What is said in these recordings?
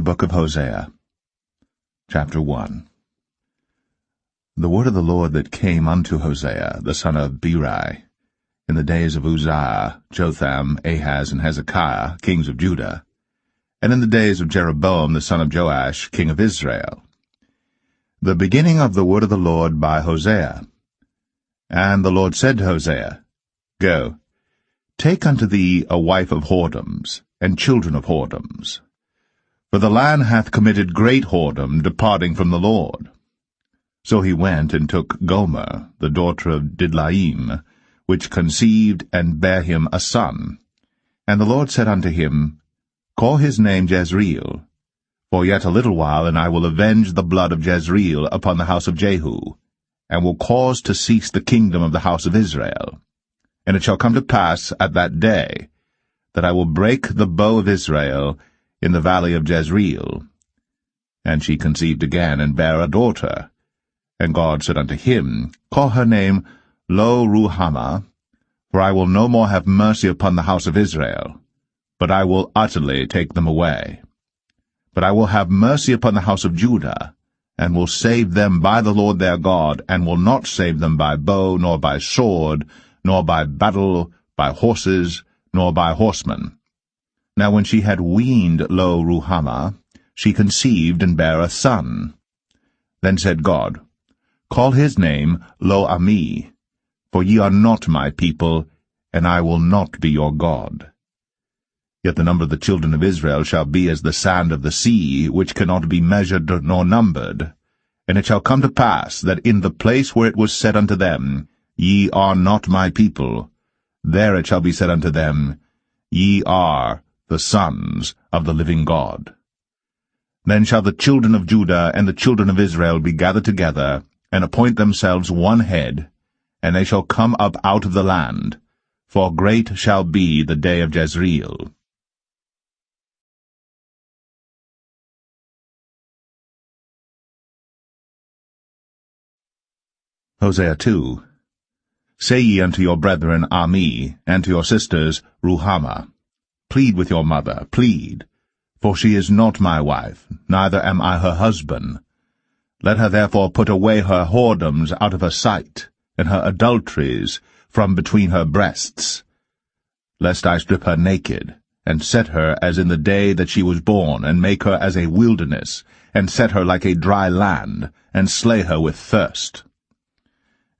book of Hosea, chapter 1. The word of the Lord that came unto Hosea, the son of Beeri, in the days of Uzziah, Jotham, Ahaz, and Hezekiah, kings of Judah, and in the days of Jeroboam, the son of Joash, king of Israel. The beginning of the word of the Lord by Hosea. And the Lord said to Hosea, Go, take unto thee a wife of whoredoms, and children of whoredoms. For the land hath committed great whoredom, departing from the Lord. So he went and took Gomer, the daughter of Didlaim, which conceived and bare him a son. And the Lord said unto him, Call his name Jezreel, for yet a little while, and I will avenge the blood of Jezreel upon the house of Jehu, and will cause to cease the kingdom of the house of Israel. And it shall come to pass at that day, that I will break the bow of Israel in the valley of Jezreel. And she conceived again, and bare a daughter. And God said unto him, Call her name Lo-Ruhamah, for I will no more have mercy upon the house of Israel, but I will utterly take them away. But I will have mercy upon the house of Judah, and will save them by the Lord their God, and will not save them by bow, nor by sword, nor by battle, by horses, nor by horsemen. Now when she had weaned Lo-Ruhamah, she conceived and bare a son. Then said God, Call his name Lo-Ammi, for ye are not my people, and I will not be your God. Yet the number of the children of Israel shall be as the sand of the sea, which cannot be measured nor numbered. And it shall come to pass, that in the place where it was said unto them, Ye are not my people, there it shall be said unto them, Ye are the sons of the living God. Then shall the children of Judah and the children of Israel be gathered together, and appoint themselves one head, and they shall come up out of the land, for great shall be the day of Jezreel. Hosea 2. Say ye unto your brethren Ammi, and to your sisters Ruhamah, Plead with your mother, plead, for she is not my wife, neither am I her husband. Let her therefore put away her whoredoms out of her sight, and her adulteries from between her breasts, lest I strip her naked, and set her as in the day that she was born, and make her as a wilderness, and set her like a dry land, and slay her with thirst.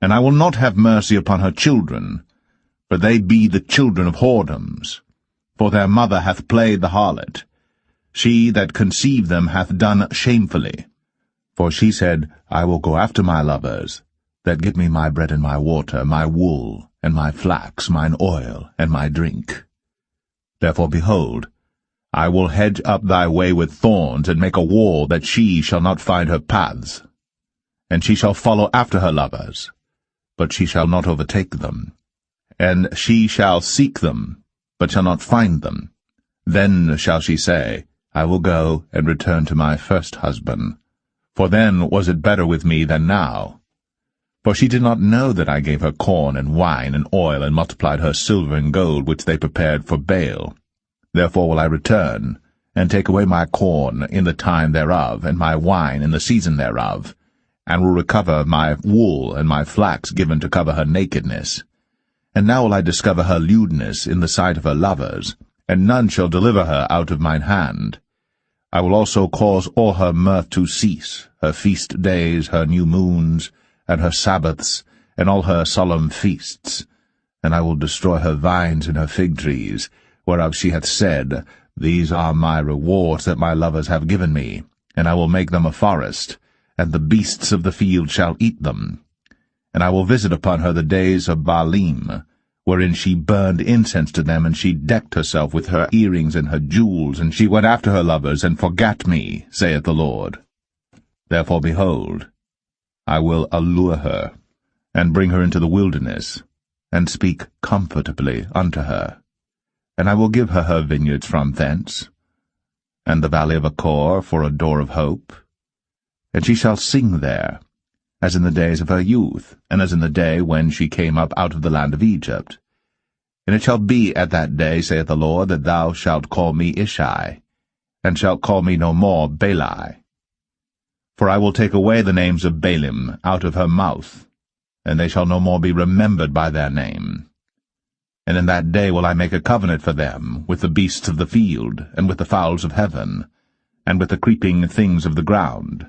And I will not have mercy upon her children, for they be the children of whoredoms. For their mother hath played the harlot. She that conceived them hath done shamefully. For she said, I will go after my lovers, that give me my bread and my water, my wool, and my flax, mine oil, and my drink. Therefore, behold, I will hedge up thy way with thorns, and make a wall, that she shall not find her paths. And she shall follow after her lovers, but she shall not overtake them. And she shall seek them, but shall not find them. Then shall she say, I will go and return to my first husband, for then was it better with me than now. For she did not know that I gave her corn and wine and oil, and multiplied her silver and gold, which they prepared for Baal. Therefore will I return, and take away my corn in the time thereof, and my wine in the season thereof, and will recover my wool and my flax given to cover her nakedness. And now will I discover her lewdness in the sight of her lovers, and none shall deliver her out of mine hand. I will also cause all her mirth to cease, her feast days, her new moons, and her Sabbaths, and all her solemn feasts. And I will destroy her vines and her fig trees, whereof she hath said, These are my rewards that my lovers have given me, and I will make them a forest, and the beasts of the field shall eat them. And I will visit upon her the days of Baalim, wherein she burned incense to them, and she decked herself with her earrings and her jewels, and she went after her lovers, and forgat me, saith the Lord. Therefore, behold, I will allure her, and bring her into the wilderness, and speak comfortably unto her. And I will give her her vineyards from thence, and the valley of Achor for a door of hope. And she shall sing there, as in the days of her youth, and as in the day when she came up out of the land of Egypt. And it shall be at that day, saith the Lord, that thou shalt call me Ishai, and shalt call me no more Baali. For I will take away the names of Baalim out of her mouth, and they shall no more be remembered by their name. And in that day will I make a covenant for them with the beasts of the field, and with the fowls of heaven, and with the creeping things of the ground.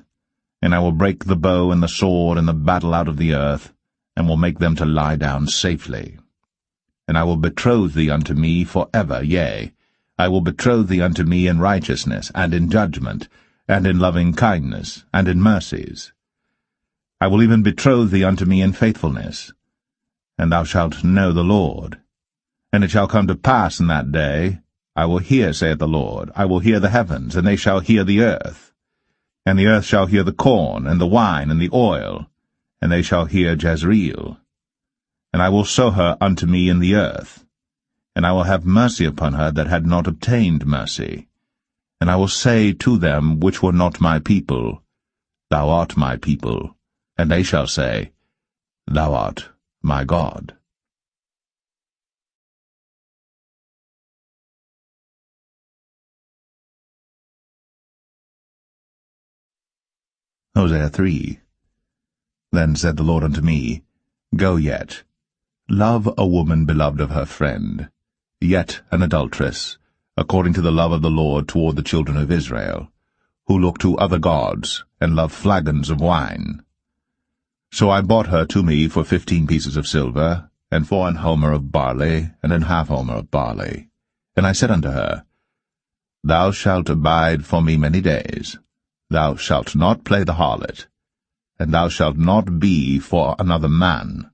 And I will break the bow and the sword and the battle out of the earth, and will make them to lie down safely. And I will betroth thee unto me for ever, yea, I will betroth thee unto me in righteousness, and in judgment, and in loving kindness, and in mercies. I will even betroth thee unto me in faithfulness. And thou shalt know the Lord. And it shall come to pass in that day, I will hear, saith the Lord, I will hear the heavens, and they shall hear the earth. And the earth shall hear the corn, and the wine, and the oil, and they shall hear Jezreel. And I will sow her unto me in the earth, and I will have mercy upon her that had not obtained mercy. And I will say to them which were not my people, Thou art my people, and they shall say, Thou art my God. Hosea 3. Then said the Lord unto me, Go yet, love a woman beloved of her friend, yet an adulteress, according to the love of the Lord toward the children of Israel, who look to other gods, and love flagons of wine. So I bought her to me for 15 pieces of silver, and for an homer of barley, and an half homer of barley. And I said unto her, Thou shalt abide for me many days. Thou shalt not play the harlot, and thou shalt not be for another man.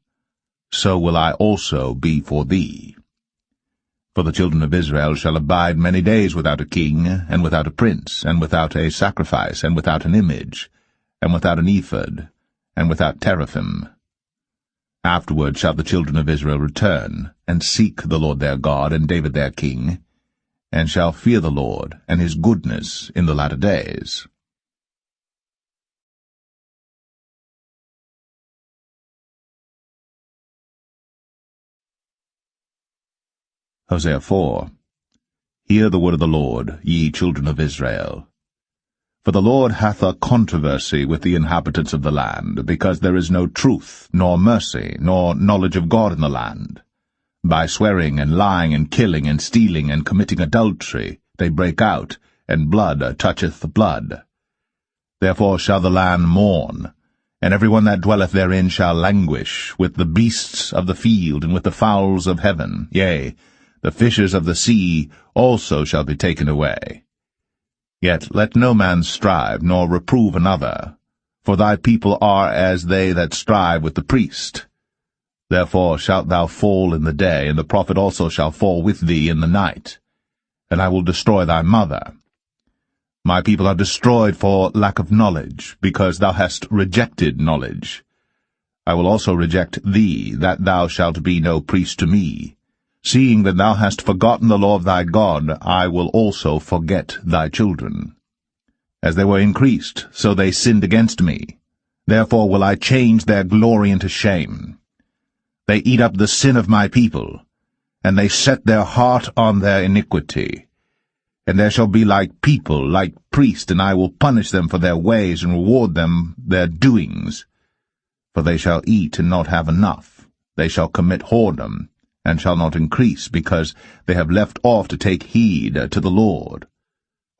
So will I also be for thee. For the children of Israel shall abide many days without a king, and without a prince, and without a sacrifice, and without an image, and without an ephod, and without teraphim. Afterward shall the children of Israel return, and seek the Lord their God, and David their king, and shall fear the Lord, and his goodness in the latter days. Hosea 4. Hear the word of the Lord, ye children of Israel. For the Lord hath a controversy with the inhabitants of the land, because there is no truth, nor mercy, nor knowledge of God in the land. By swearing, and lying, and killing, and stealing, and committing adultery, they break out, and blood toucheth blood. Therefore shall the land mourn, and every one that dwelleth therein shall languish, with the beasts of the field, and with the fowls of heaven, yea, the fishes of the sea also shall be taken away. Yet let no man strive, nor reprove another, for thy people are as they that strive with the priest. Therefore shalt thou fall in the day, and the prophet also shall fall with thee in the night, and I will destroy thy mother. My people are destroyed for lack of knowledge, because thou hast rejected knowledge. I will also reject thee, that thou shalt be no priest to me. Seeing that thou hast forgotten the law of thy God, I will also forget thy children. As they were increased, so they sinned against me. Therefore will I change their glory into shame. They eat up the sin of my people, and they set their heart on their iniquity. And there shall be like people, like priests, and I will punish them for their ways, and reward them their doings. For they shall eat and not have enough. They shall commit whoredom, and shall not increase, because they have left off to take heed to the Lord.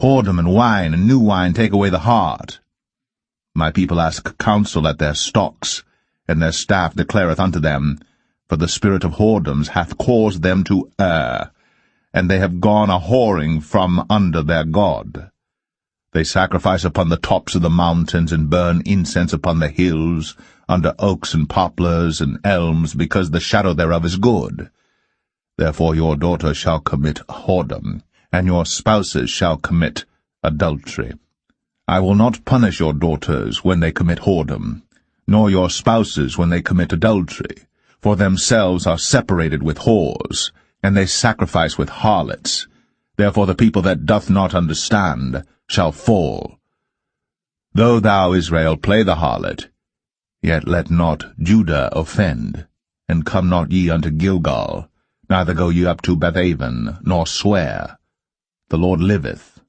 Whoredom and wine and new wine take away the heart. My people ask counsel at their stocks, and their staff declareth unto them, For the spirit of whoredoms hath caused them to err, and they have gone a-whoring from under their God. They sacrifice upon the tops of the mountains, and burn incense upon the hills, under oaks and poplars and elms, because the shadow thereof is good. Therefore your daughters shall commit whoredom, and your spouses shall commit adultery. I will not punish your daughters when they commit whoredom, nor your spouses when they commit adultery, for themselves are separated with whores, and they sacrifice with harlots. Therefore the people that doth not understand shall fall. Though thou, Israel, play the harlot, yet let not Judah offend, and come not ye unto Gilgal, neither go ye up to Bethaven, nor swear. The Lord liveth.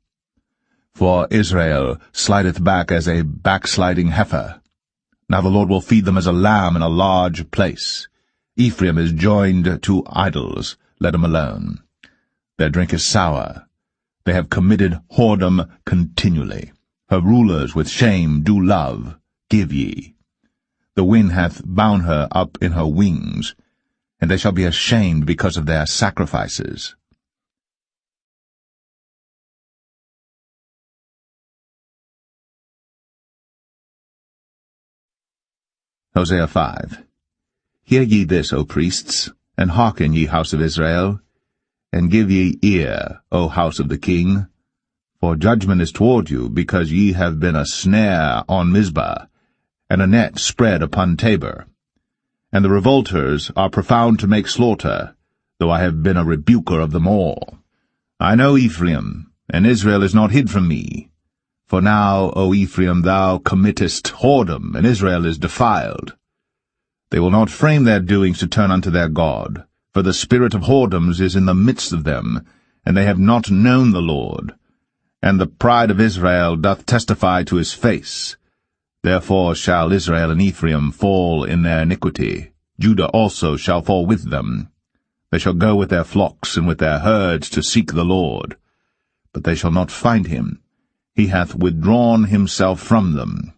For Israel slideth back as a backsliding heifer. Now the Lord will feed them as a lamb in a large place. Ephraim is joined to idols, let him alone. Their drink is sour. They have committed whoredom continually. Her rulers with shame do love, give ye. The wind hath bound her up in her wings, and they shall be ashamed because of their sacrifices. Hosea 5. Hear ye this, O priests, and hearken, ye house of Israel, and give ye ear, O house of the king. For judgment is toward you, because ye have been a snare on Mizpah, and a net spread upon Tabor. And the revolters are profound to make slaughter, though I have been a rebuker of them all. I know Ephraim, and Israel is not hid from me. For now, O Ephraim, thou committest whoredom, and Israel is defiled. They will not frame their doings to turn unto their God, for the spirit of whoredoms is in the midst of them, and they have not known the Lord. And the pride of Israel doth testify to his face. Therefore shall Israel and Ephraim fall in their iniquity. Judah also shall fall with them. They shall go with their flocks and with their herds to seek the Lord. But they shall not find him. He hath withdrawn himself from them.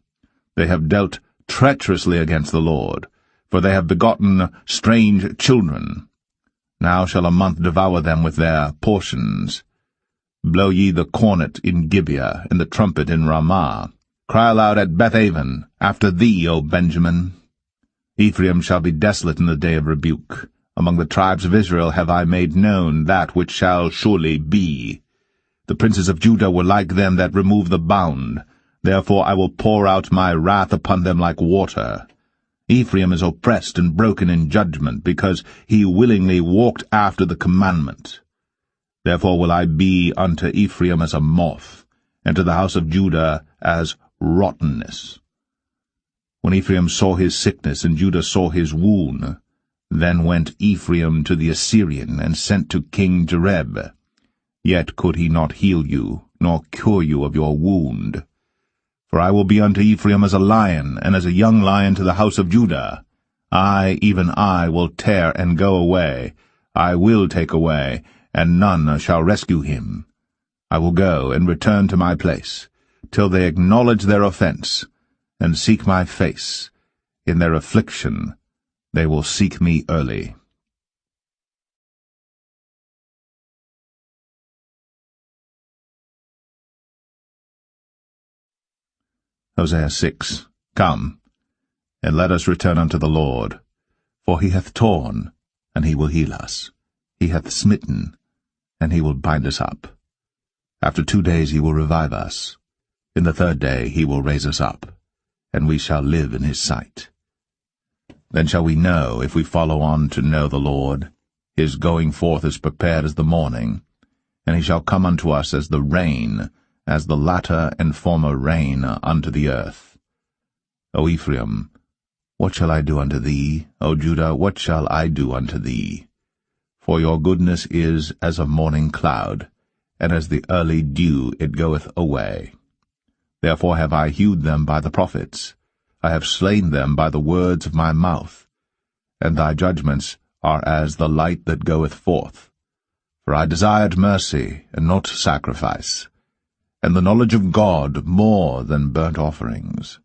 They have dealt treacherously against the Lord, for they have begotten strange children. Now shall a month devour them with their portions. Blow ye the cornet in Gibeah, and the trumpet in Ramah. Cry aloud at Bethaven, after thee, O Benjamin. Ephraim shall be desolate in the day of rebuke. Among the tribes of Israel have I made known that which shall surely be. The princes of Judah were like them that remove the bound. Therefore I will pour out my wrath upon them like water. Ephraim is oppressed and broken in judgment, because he willingly walked after the commandment. Therefore will I be unto Ephraim as a moth, and to the house of Judah as rottenness. When Ephraim saw his sickness, and Judah saw his wound, then went Ephraim to the Assyrian, and sent to King Jareb. Yet could he not heal you, nor cure you of your wound. For I will be unto Ephraim as a lion, and as a young lion to the house of Judah. I, even I, will tear and go away. I will take away, and none shall rescue him. I will go and return to my place, till they acknowledge their offense, and seek my face. In their affliction they will seek me early. Hosea 6. Come, and let us return unto the Lord. For he hath torn, and he will heal us. He hath smitten, and he will bind us up. After 2 days he will revive us. In the 3rd day he will raise us up, and we shall live in his sight. Then shall we know, if we follow on to know the Lord. His going forth is prepared as the morning, and he shall come unto us as the rain, as the latter and former rain unto the earth. O Ephraim, what shall I do unto thee? O Judah, what shall I do unto thee? For your goodness is as a morning cloud, and as the early dew it goeth away. Therefore have I hewed them by the prophets. I have slain them by the words of my mouth. And thy judgments are as the light that goeth forth. For I desired mercy, and not sacrifice, and the knowledge of God more than burnt offerings.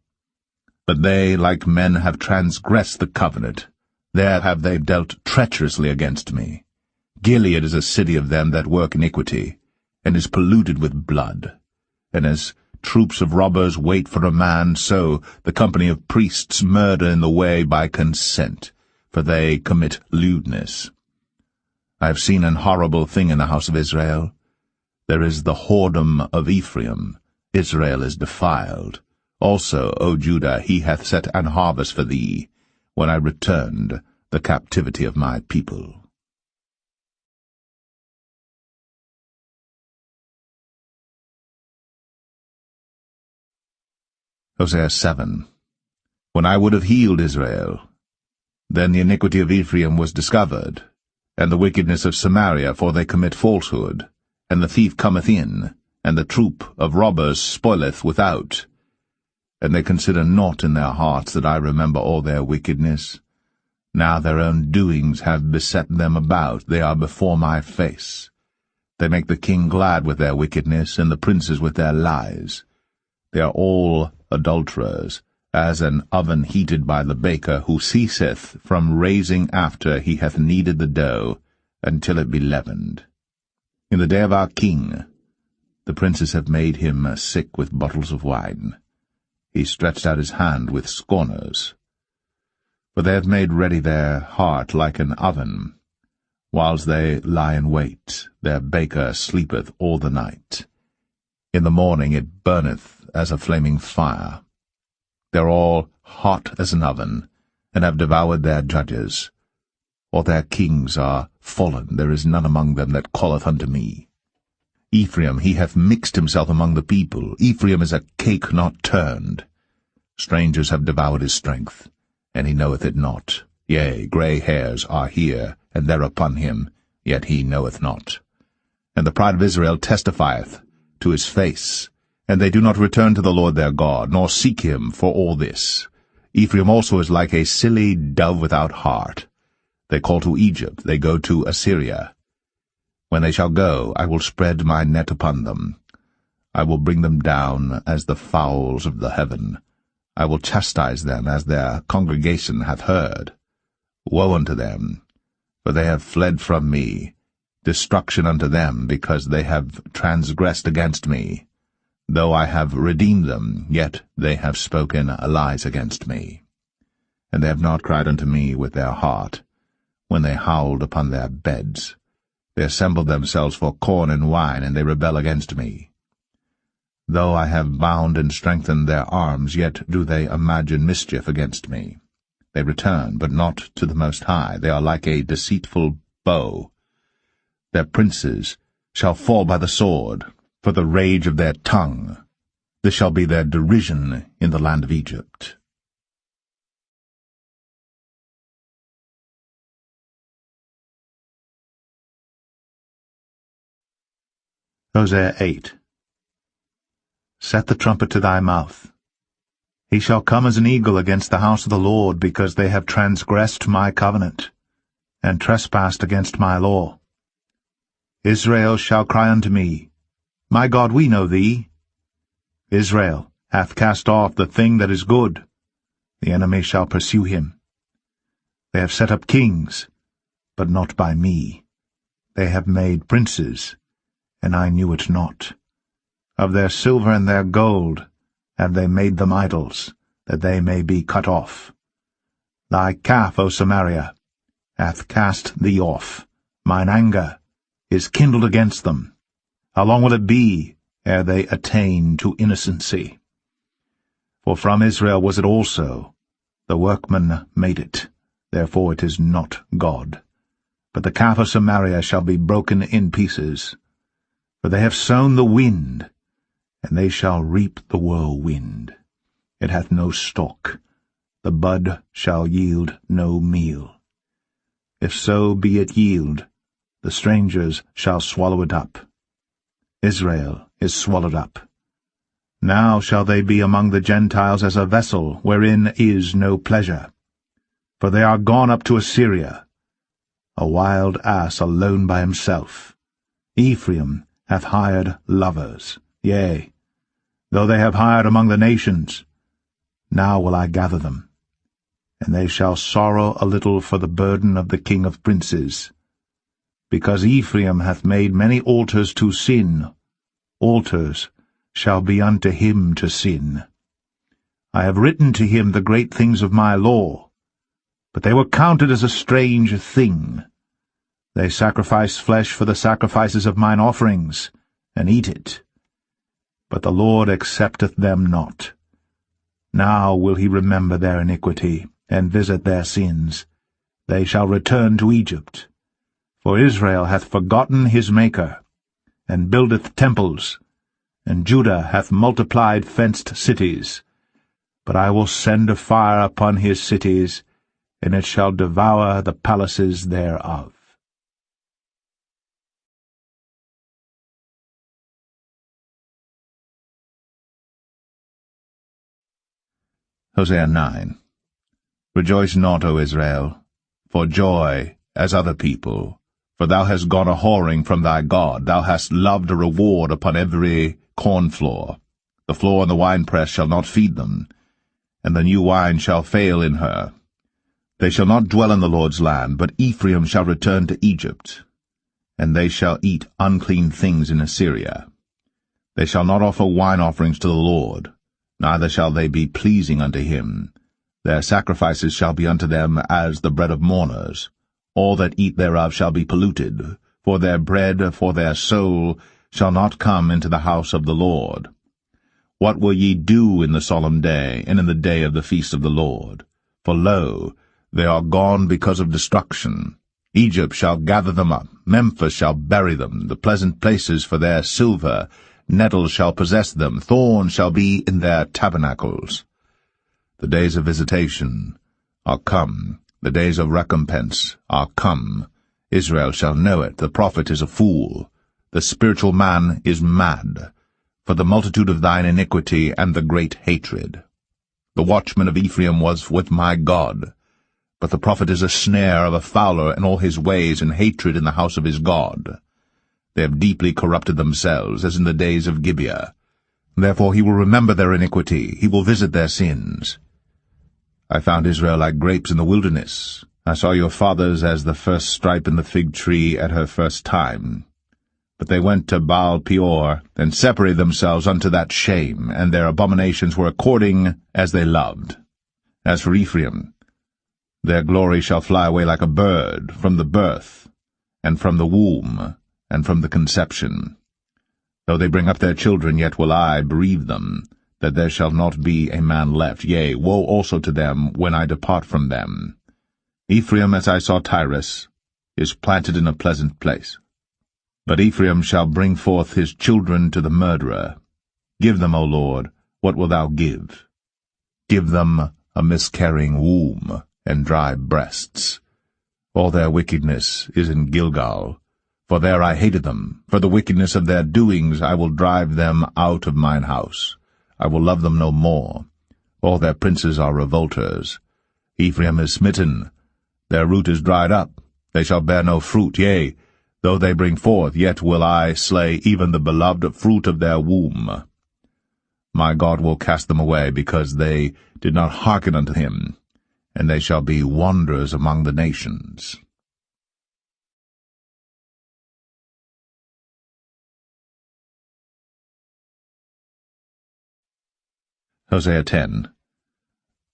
But they, like men, have transgressed the covenant. There have they dealt treacherously against me. Gilead is a city of them that work iniquity, and is polluted with blood. And as troops of robbers wait for a man, so the company of priests murder in the way by consent, for they commit lewdness. I have seen an horrible thing in the house of Israel. There is the whoredom of Ephraim. Israel is defiled. Also, O Judah, he hath set an harvest for thee, when I returned the captivity of my people. Hosea 7. When I would have healed Israel, then the iniquity of Ephraim was discovered, and the wickedness of Samaria, for they commit falsehood. And the thief cometh in, and the troop of robbers spoileth without. And they consider not in their hearts that I remember all their wickedness. Now their own doings have beset them about, they are before my face. They make the king glad with their wickedness, and the princes with their lies. They are all adulterers, as an oven heated by the baker, who ceaseth from raising after he hath kneaded the dough, until it be leavened. In the day of our king, the princes have made him sick with bottles of wine. He stretched out his hand with scorners. For they have made ready their heart like an oven. Whiles they lie in wait, their baker sleepeth all the night. In the morning it burneth as a flaming fire. They are all hot as an oven, and have devoured their judges. All their kings are fallen, there is none among them that calleth unto me. Ephraim, he hath mixed himself among the people. Ephraim is a cake not turned. Strangers have devoured his strength, and he knoweth it not. Yea, grey hairs are here, and there upon him, yet he knoweth not. And the pride of Israel testifieth to his face, and they do not return to the Lord their God, nor seek him for all this. Ephraim also is like a silly dove without heart. They call to Egypt, they go to Assyria. When they shall go, I will spread my net upon them. I will bring them down as the fowls of the heaven. I will chastise them as their congregation hath heard. Woe unto them, for they have fled from me. Destruction unto them, because they have transgressed against me. Though I have redeemed them, yet they have spoken lies against me. And they have not cried unto me with their heart, when they howled upon their beds. They assembled themselves for corn and wine, and they rebel against me. Though I have bound and strengthened their arms, yet do they imagine mischief against me. They return, but not to the Most High. They are like a deceitful bow. Their princes shall fall by the sword, for the rage of their tongue. This shall be their derision in the land of Egypt. Hosea 8. Set the trumpet to thy mouth. He shall come as an eagle against the house of the Lord, because they have transgressed my covenant, and trespassed against my law. Israel shall cry unto me, My God, we know thee. Israel hath cast off the thing that is good. The enemy shall pursue him. They have set up kings, but not by me. They have made princes, and I knew it not. Of their silver and their gold have they made them idols, that they may be cut off. Thy calf, O Samaria, hath cast thee off. Mine anger is kindled against them. How long will it be ere they attain to innocency? For from Israel was it also. The workman made it, therefore it is not God. But the calf of Samaria shall be broken in pieces. For they have sown the wind, and they shall reap the whirlwind. It hath no stalk, the bud shall yield no meal. If so be it yield, the strangers shall swallow it up. Israel is swallowed up. Now shall they be among the Gentiles as a vessel, wherein is no pleasure. For they are gone up to Assyria, a wild ass alone by himself. Ephraim hath hired lovers, yea, though they have hired among the nations, now will I gather them. And they shall sorrow a little for the burden of the king of princes. Because Ephraim hath made many altars to sin, altars shall be unto him to sin. I have written to him the great things of my law, but they were counted as a strange thing. They sacrifice flesh for the sacrifices of mine offerings, and eat it. But the Lord accepteth them not. Now will he remember their iniquity, and visit their sins. They shall return to Egypt. For Israel hath forgotten his Maker, and buildeth temples, and Judah hath multiplied fenced cities. But I will send a fire upon his cities, and it shall devour the palaces thereof. Hosea 9. Rejoice not, O Israel, for joy as other people, for thou hast gone a-whoring from thy God, thou hast loved a reward upon every corn floor. The floor and the winepress shall not feed them, and the new wine shall fail in her. They shall not dwell in the Lord's land, but Ephraim shall return to Egypt, and they shall eat unclean things in Assyria. They shall not offer wine offerings to the Lord, neither shall they be pleasing unto him. Their sacrifices shall be unto them as the bread of mourners. All that eat thereof shall be polluted, for their bread, for their soul, shall not come into the house of the Lord. What will ye do in the solemn day, and in the day of the feast of the Lord? For lo, they are gone because of destruction. Egypt shall gather them up, Memphis shall bury them, the pleasant places for their silver. Nettles shall possess them, thorns shall be in their tabernacles. The days of visitation are come, the days of recompense are come. Israel shall know it, the prophet is a fool, the spiritual man is mad, for the multitude of thine iniquity and the great hatred. The watchman of Ephraim was with my God, but the prophet is a snare of a fowler in all his ways, and hatred in the house of his God. They have deeply corrupted themselves, as in the days of Gibeah. Therefore he will remember their iniquity, he will visit their sins. I found Israel like grapes in the wilderness. I saw your fathers as the first stripe in the fig tree at her first time. But they went to Baal Peor, and separated themselves unto that shame, and their abominations were according as they loved. As for Ephraim, their glory shall fly away like a bird, from the birth, and from the womb, and from the conception. Though they bring up their children, yet will I bereave them, that there shall not be a man left. Yea, woe also to them when I depart from them. Ephraim, as I saw Tyrus, is planted in a pleasant place. But Ephraim shall bring forth his children to the murderer. Give them, O Lord, what wilt thou give? Give them a miscarrying womb, and dry breasts. All their wickedness is in Gilgal, for there I hated them. For the wickedness of their doings I will drive them out of mine house. I will love them no more. All their princes are revolters. Ephraim is smitten, their root is dried up, they shall bear no fruit. Yea, though they bring forth, yet will I slay even the beloved fruit of their womb. My God will cast them away, because they did not hearken unto him, and they shall be wanderers among the nations. Hosea 10.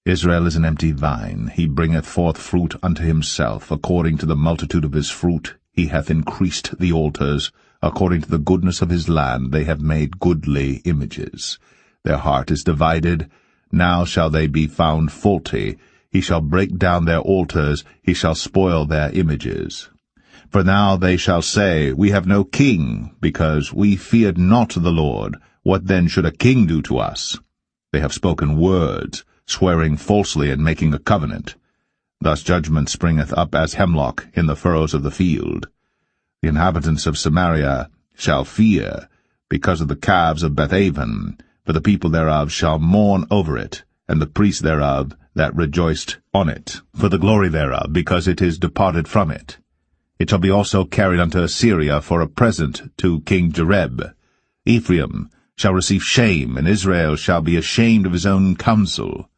Israel is an empty vine, he bringeth forth fruit unto himself. According to the multitude of his fruit he hath increased the altars. According to the goodness of his land they have made goodly images. Their heart is divided, now shall they be found faulty. He shall break down their altars, he shall spoil their images. For now they shall say, We have no king, because we feared not the Lord. What then should a king do to us? They have spoken words, swearing falsely and making a covenant. Thus judgment springeth up as hemlock in the furrows of the field. The inhabitants of Samaria shall fear, because of the calves of Bethaven, for the people thereof shall mourn over it, and the priests thereof that rejoiced on it, for the glory thereof, because it is departed from it. It shall be also carried unto Assyria for a present to King Jareb. Ephraim shall receive shame, and Israel shall be ashamed of his own counsel.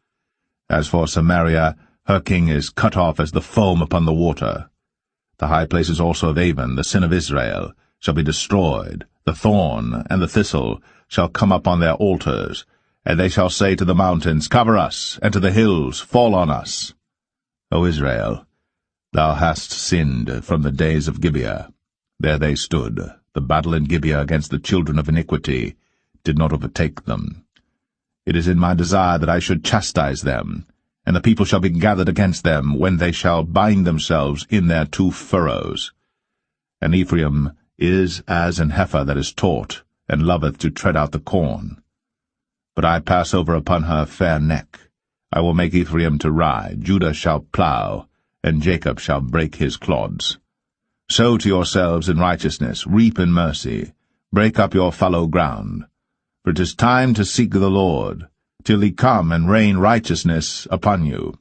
As for Samaria, her king is cut off as the foam upon the water. The high places also of Avon, the sin of Israel, shall be destroyed. The thorn and the thistle shall come up on their altars, and they shall say to the mountains, Cover us, and to the hills, Fall on us. O Israel, thou hast sinned from the days of Gibeah. There they stood. The battle in Gibeah against the children of iniquity did not overtake them. It is in my desire that I should chastise them, and the people shall be gathered against them, when they shall bind themselves in their two furrows. And Ephraim is as an heifer that is taught, and loveth to tread out the corn. But I pass over upon her fair neck. I will make Ephraim to ride, Judah shall plow, and Jacob shall break his clods. Sow to yourselves in righteousness, reap in mercy, break up your fallow ground. For it is time to seek the Lord, till he come and rain righteousness upon you.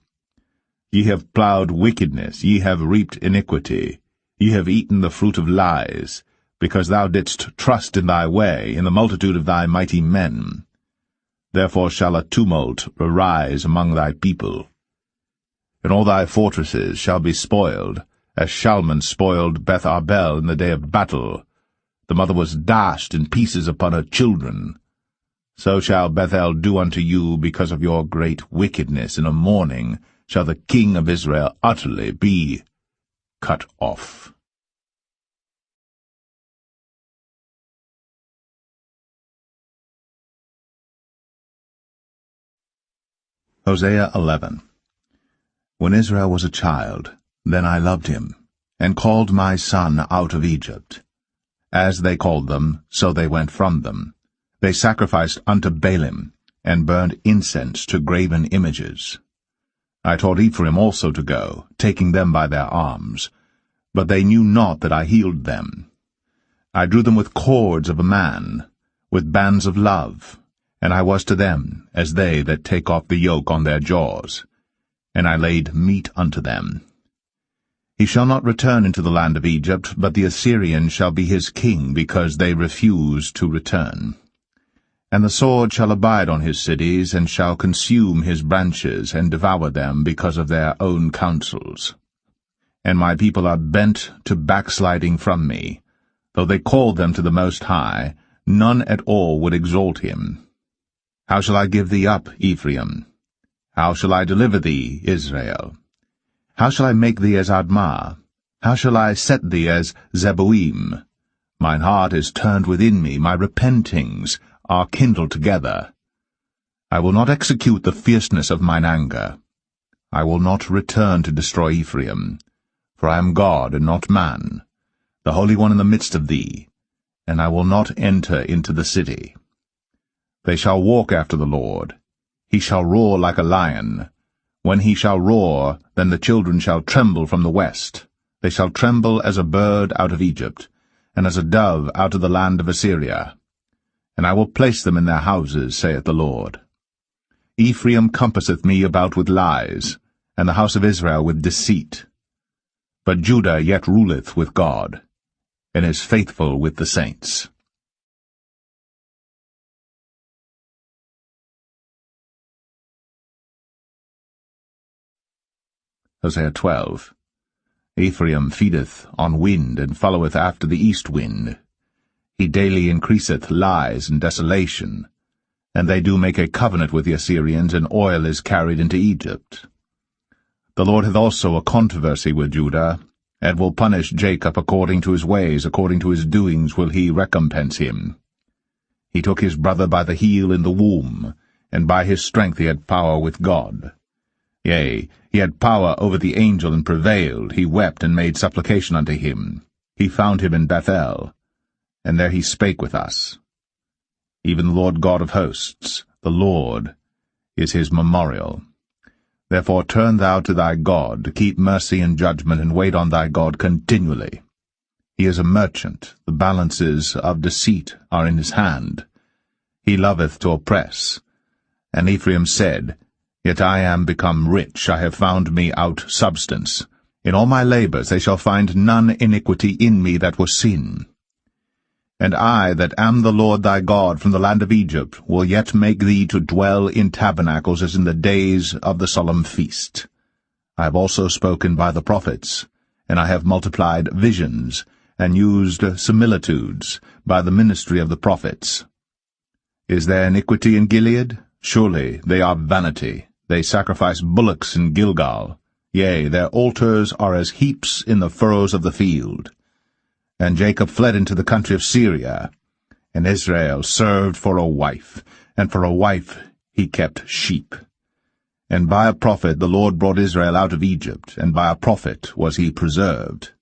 Ye have plowed wickedness, ye have reaped iniquity, ye have eaten the fruit of lies, because thou didst trust in thy way, in the multitude of thy mighty men. Therefore shall a tumult arise among thy people, and all thy fortresses shall be spoiled, as Shalman spoiled Beth Arbel in the day of battle. The mother was dashed in pieces upon her children. So shall Bethel do unto you because of your great wickedness. In a morning shall the king of Israel utterly be cut off. Hosea 11. When Israel was a child, then I loved him, and called my son out of Egypt. As they called them, so they went from them. They sacrificed unto Baalim, and burned incense to graven images. I taught Ephraim also to go, taking them by their arms, but they knew not that I healed them. I drew them with cords of a man, with bands of love, and I was to them as they that take off the yoke on their jaws, and I laid meat unto them. He shall not return into the land of Egypt, but the Assyrian shall be his king, because they refuse to return. And the sword shall abide on his cities, and shall consume his branches, and devour them because of their own counsels. And my people are bent to backsliding from me. Though they called them to the Most High, none at all would exalt him. How shall I give thee up, Ephraim? How shall I deliver thee, Israel? How shall I make thee as Admah? How shall I set thee as Zeboim? Mine heart is turned within me, my repentings are kindled together. I will not execute the fierceness of mine anger. I will not return to destroy Ephraim, for I am God and not man, the Holy One in the midst of thee, and I will not enter into the city. They shall walk after the Lord. He shall roar like a lion. When he shall roar, then the children shall tremble from the west. They shall tremble as a bird out of Egypt, and as a dove out of the land of Assyria. And I will place them in their houses, saith the Lord. Ephraim compasseth me about with lies, and the house of Israel with deceit. But Judah yet ruleth with God, and is faithful with the saints. Hosea 12. Ephraim feedeth on wind, and followeth after the east wind. He daily increaseth lies and desolation, and they do make a covenant with the Assyrians, and oil is carried into Egypt. The Lord hath also a controversy with Judah, and will punish Jacob according to his ways, according to his doings will he recompense him. He took his brother by the heel in the womb, and by his strength he had power with God. Yea, he had power over the angel, and prevailed. He wept and made supplication unto him. He found him in Bethel, and there he spake with us. Even the Lord God of hosts, the Lord, is his memorial. Therefore turn thou to thy God, to keep mercy and judgment, and wait on thy God continually. He is a merchant, the balances of deceit are in his hand. He loveth to oppress. And Ephraim said, Yet I am become rich, I have found me out substance. In all my labors they shall find none iniquity in me that was sin. And I, that am the Lord thy God from the land of Egypt, will yet make thee to dwell in tabernacles as in the days of the solemn feast. I have also spoken by the prophets, and I have multiplied visions, and used similitudes by the ministry of the prophets. Is there iniquity in Gilead? Surely they are vanity. They sacrifice bullocks in Gilgal. Yea, their altars are as heaps in the furrows of the field. And Jacob fled into the country of Syria, and Israel served for a wife, and for a wife he kept sheep. And by a prophet the Lord brought Israel out of Egypt, and by a prophet was he preserved.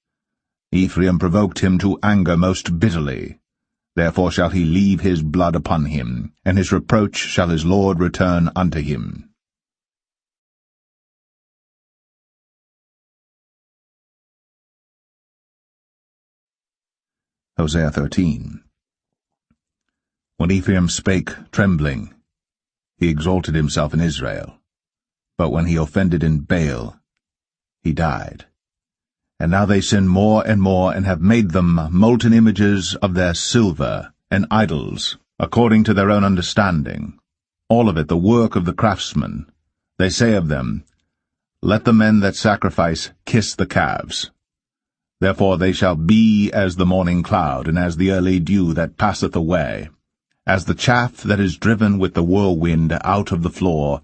Ephraim provoked him to anger most bitterly. Therefore shall he leave his blood upon him, and his reproach shall his Lord return unto him. Hosea 13. When Ephraim spake trembling, he exalted himself in Israel. But when he offended in Baal, he died. And now they sin more and more, and have made them molten images of their silver, and idols, according to their own understanding, all of it the work of the craftsman. They say of them, Let the men that sacrifice kiss the calves. Therefore they shall be as the morning cloud, and as the early dew that passeth away, as the chaff that is driven with the whirlwind out of the floor,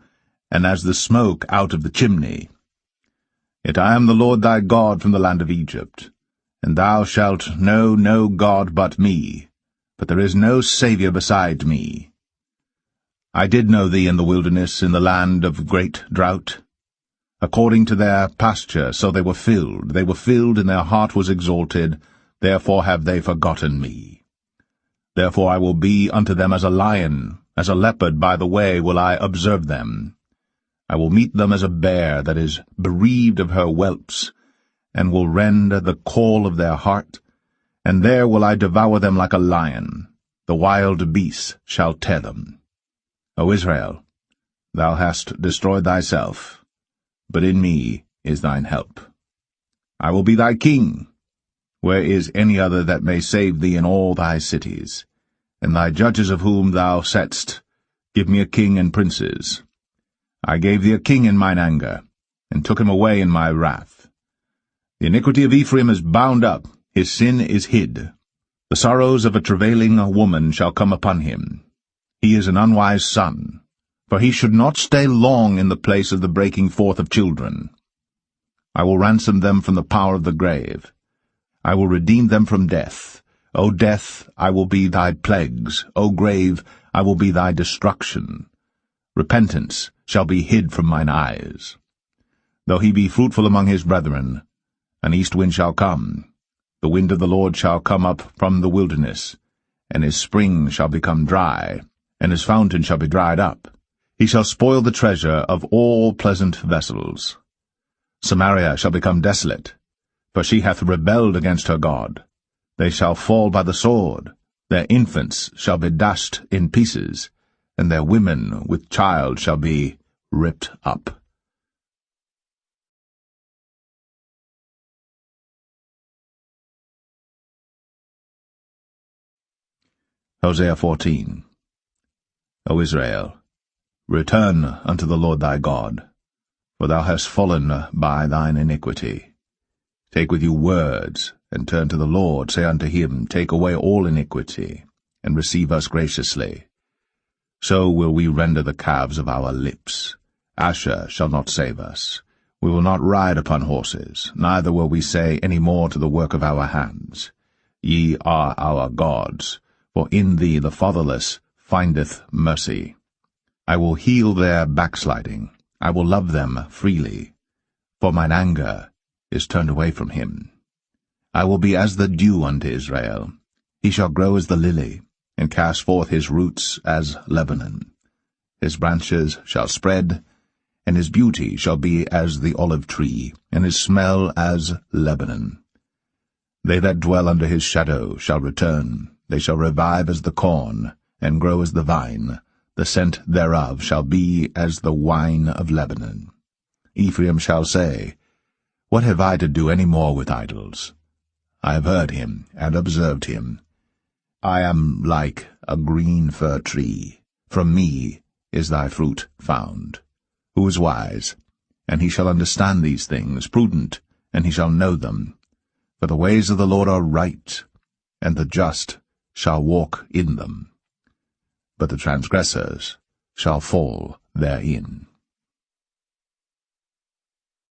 and as the smoke out of the chimney. Yet I am the Lord thy God from the land of Egypt, and thou shalt know no God but me, but there is no Saviour beside me. I did know thee in the wilderness, in the land of great drought. According to their pasture, so they were filled, and their heart was exalted, therefore have they forgotten me. Therefore I will be unto them as a lion, as a leopard by the way will I observe them. I will meet them as a bear that is bereaved of her whelps, and will rend the caul of their heart, and there will I devour them like a lion. The wild beasts shall tear them. O Israel, thou hast destroyed thyself, but in me is thine help. I will be thy king. Where is any other that may save thee in all thy cities? And thy judges of whom thou saidst, Give me a king and princes. I gave thee a king in mine anger, and took him away in my wrath. The iniquity of Ephraim is bound up, his sin is hid. The sorrows of a travailing woman shall come upon him. He is an unwise son, for he should not stay long in the place of the breaking forth of children. I will ransom them from the power of the grave. I will redeem them from death. O death, I will be thy plagues. O grave, I will be thy destruction. Repentance shall be hid from mine eyes. Though he be fruitful among his brethren, an east wind shall come. The wind of the Lord shall come up from the wilderness, and his spring shall become dry, and his fountain shall be dried up. He shall spoil the treasure of all pleasant vessels. Samaria shall become desolate, for she hath rebelled against her God. They shall fall by the sword, their infants shall be dashed in pieces, and their women with child shall be ripped up. Hosea 14. O Israel, return unto the Lord thy God, for thou hast fallen by thine iniquity. Take with you words, and turn to the Lord. Say unto him, Take away all iniquity, and receive us graciously. So will we render the calves of our lips. Asher shall not save us. We will not ride upon horses, neither will we say any more to the work of our hands, Ye are our gods, for in thee the fatherless findeth mercy. I will heal their backsliding. I will love them freely, for mine anger is turned away from him. I will be as the dew unto Israel. He shall grow as the lily, and cast forth his roots as Lebanon. His branches shall spread, and his beauty shall be as the olive tree, and his smell as Lebanon. They that dwell under his shadow shall return. They shall revive as the corn, and grow as the vine. The scent thereof shall be as the wine of Lebanon. Ephraim shall say, What have I to do any more with idols? I have heard him, and observed him. I am like a green fir tree. From me is thy fruit found. Who is wise? And he shall understand these things, prudent, and he shall know them. For the ways of the Lord are right, and the just shall walk in them. But the transgressors shall fall therein.